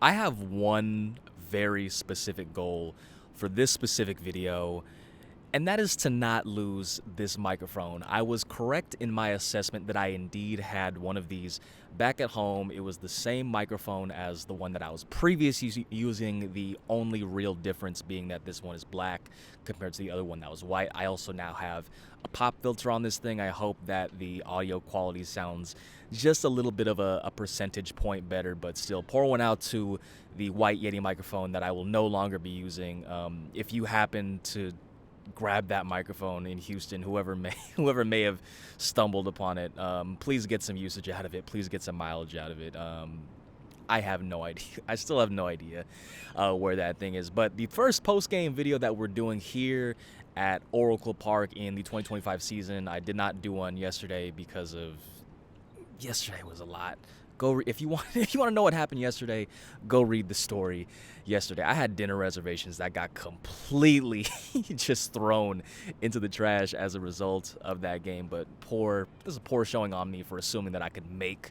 I have one very specific goal for this specific video, and that is to not lose this microphone. I was correct in my assessment that I indeed had one of these back at home. It was the same microphone as the one that I was previously using, the only real difference being that this one is black compared to the other one that was white. I also now have a pop filter on this thing. I hope that the audio quality sounds just a little bit of a percentage point better, but still pour one out to the white Yeti microphone that I will no longer be using. If you happen to grab that microphone in Houston, whoever may have stumbled upon it, please get some usage out of it. Please get some mileage out of it. I have no idea. I still have no idea where that thing is. But the first post-game video that we're doing here at Oracle Park in the 2025 season, I did not do one yesterday because of yesterday was a lot. If you want to know what happened yesterday, go read the story yesterday. I had dinner reservations that got completely just thrown into the trash as a result of that game. But this is a poor showing on me for assuming that I could make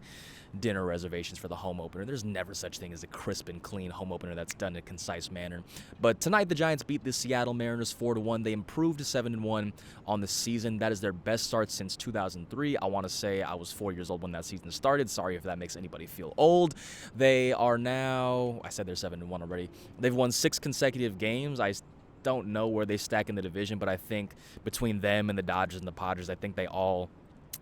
dinner reservations for the home opener. There's never such thing as a crisp and clean home opener that's done in a concise manner. But tonight the Giants beat the Seattle Mariners 4-1. They improved to 7-1 on the season. That is their best start since 2003. I want to say I was 4 years old when that season started. Sorry if that makes anybody feel old. They are now, I said they're 7-1 already. They've won 6 consecutive games. I don't know where they stack in the division, but I think between them and the Dodgers and the Padres, I think they all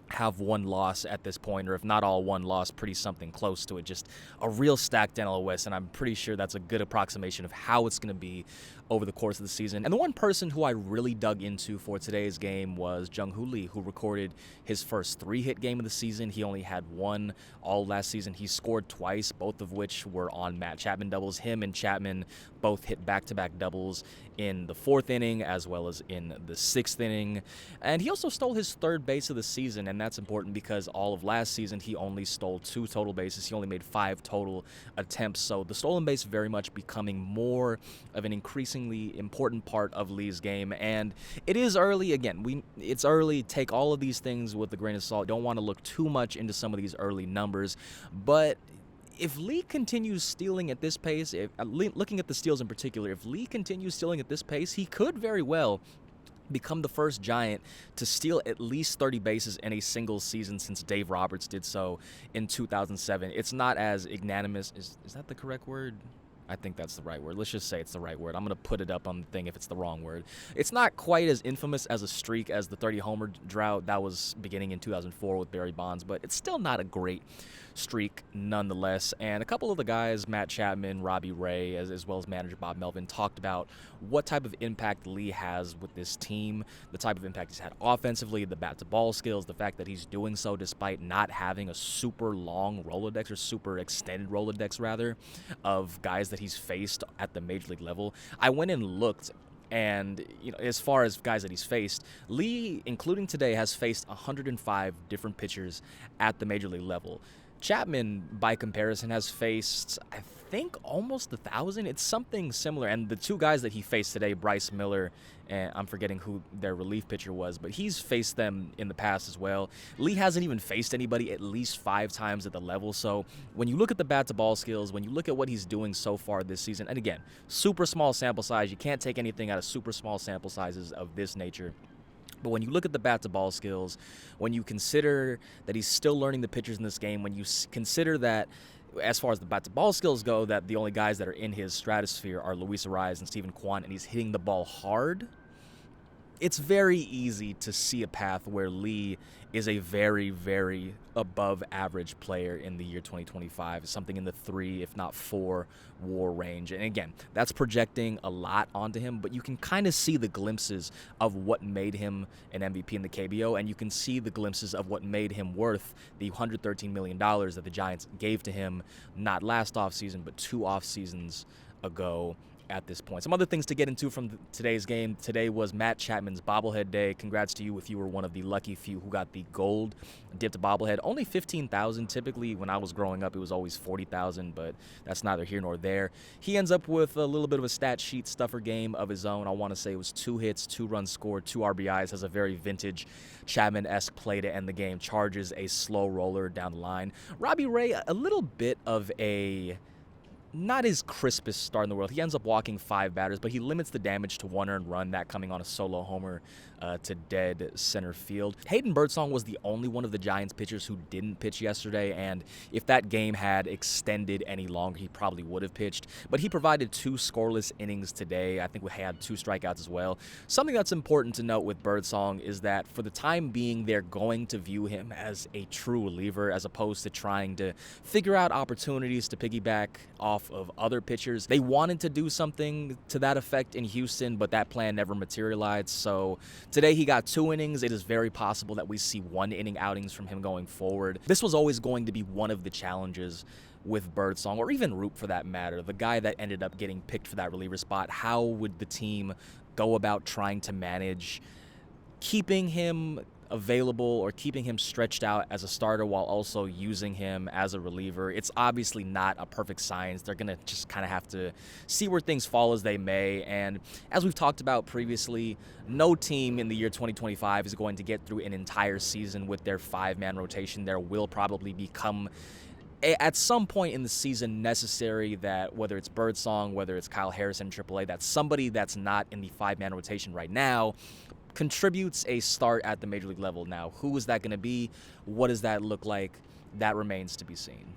have one loss at this point, or if not all one loss, pretty something close to it. Just a real stacked NL West, and I'm pretty sure that's a good approximation of how it's going to be over the course of the season. And the one person who I really dug into for today's game was Jung Hoo Lee, who recorded his first 3-hit game of the season. He only had one all last season. He scored twice, both of which were on Matt Chapman doubles. Him and Chapman both hit back-to-back doubles in the 4th inning as well as in the 6th inning. And he also stole his 3rd base of the season, and that's important because all of last season he only stole 2 total bases. He only made 5 total attempts. So the stolen base very much becoming more of an increasingly important part of Lee's game. And it is early. Again, it's early. Take all of these things with a grain of salt. Don't want to look too much into some of these early numbers. But if Lee continues stealing at this pace, looking at the steals in particular, if Lee continues stealing at this pace, he could very well become the first Giant to steal at least 30 bases in a single season since Dave Roberts did so in 2007. It's not as magnanimous. Is that the correct word? I think that's the right word. Let's just say it's the right word. I'm going to put it up on the thing if it's the wrong word. It's not quite as infamous as a streak as the 30-homer drought that was beginning in 2004 with Barry Bonds, but it's still not a great streak nonetheless. And a couple of the guys, Matt Chapman, Robbie Ray, as well as manager Bob Melvin, talked about what type of impact Lee has with this team, the type of impact he's had offensively, the bat-to-ball skills, the fact that he's doing so despite not having a super long Rolodex, or super extended Rolodex, rather, of guys that he's faced at the major league level. I went and looked, and as far as guys that he's faced, Lee, including today, has faced 105 different pitchers at the major league level. Chapman, by comparison, has faced, I think, almost 1,000. It's something similar. And the 2 guys that he faced today, Bryce Miller, and I'm forgetting who their relief pitcher was, but he's faced them in the past as well. Lee hasn't even faced anybody at least 5 times at the level. So when you look at the bat-to-ball skills, when you look at what he's doing so far this season, and again, super small sample size, you can't take anything out of super small sample sizes of this nature. But when you look at the bat-to-ball skills, when you consider that he's still learning the pitchers in this game, when you consider that, as far as the bat-to-ball skills go, that the only guys that are in his stratosphere are Luis Ariz and Steven Kwan, and he's hitting the ball hard, it's very easy to see a path where Lee is a very, very above-average player in the year 2025, something in the 3, if not 4, WAR range. And again, that's projecting a lot onto him, but you can kind of see the glimpses of what made him an MVP in the KBO, and you can see the glimpses of what made him worth the $113 million that the Giants gave to him, not last offseason, but 2 off seasons ago. At this point, some other things to get into from today's game. Today was Matt Chapman's bobblehead day. Congrats to you if you were one of the lucky few who got the gold dipped bobblehead. Only 15,000. Typically, when I was growing up, it was always 40,000, but that's neither here nor there. He ends up with a little bit of a stat sheet stuffer game of his own. I want to say it was 2 hits, 2 runs scored, 2 RBIs. Has a very vintage Chapman-esque play to end the game. Charges a slow roller down the line. Robbie Ray, a little bit of a not his crispest start in the world. He ends up walking 5 batters, but he limits the damage to 1 earned run, that coming on a solo homer to dead center field. Hayden Birdsong was the only one of the Giants pitchers who didn't pitch yesterday, and if that game had extended any longer, he probably would have pitched. But he provided 2 scoreless innings today. I think we had 2 strikeouts as well. Something that's important to note with Birdsong is that for the time being, they're going to view him as a true reliever as opposed to trying to figure out opportunities to piggyback off of other pitchers. They wanted to do something to that effect in Houston, but that plan never materialized. So today he got 2 innings. It is very possible that we see 1-inning outings from him going forward. This was always going to be one of the challenges with Birdsong, or even Roop for that matter, the guy that ended up getting picked for that reliever spot. How would the team go about trying to manage keeping him available or keeping him stretched out as a starter while also using him as a reliever? It's obviously not a perfect science. They're going to just kind of have to see where things fall as they may. And as we've talked about previously, no team in the year 2025 is going to get through an entire season with their 5-man rotation. There will probably become at some point in the season necessary that whether it's Birdsong, whether it's Kyle Harrison in AAA, that somebody that's not in the 5-man rotation right now contributes a start at the major league level. Now, who is that going to be? What does that look like? That remains to be seen.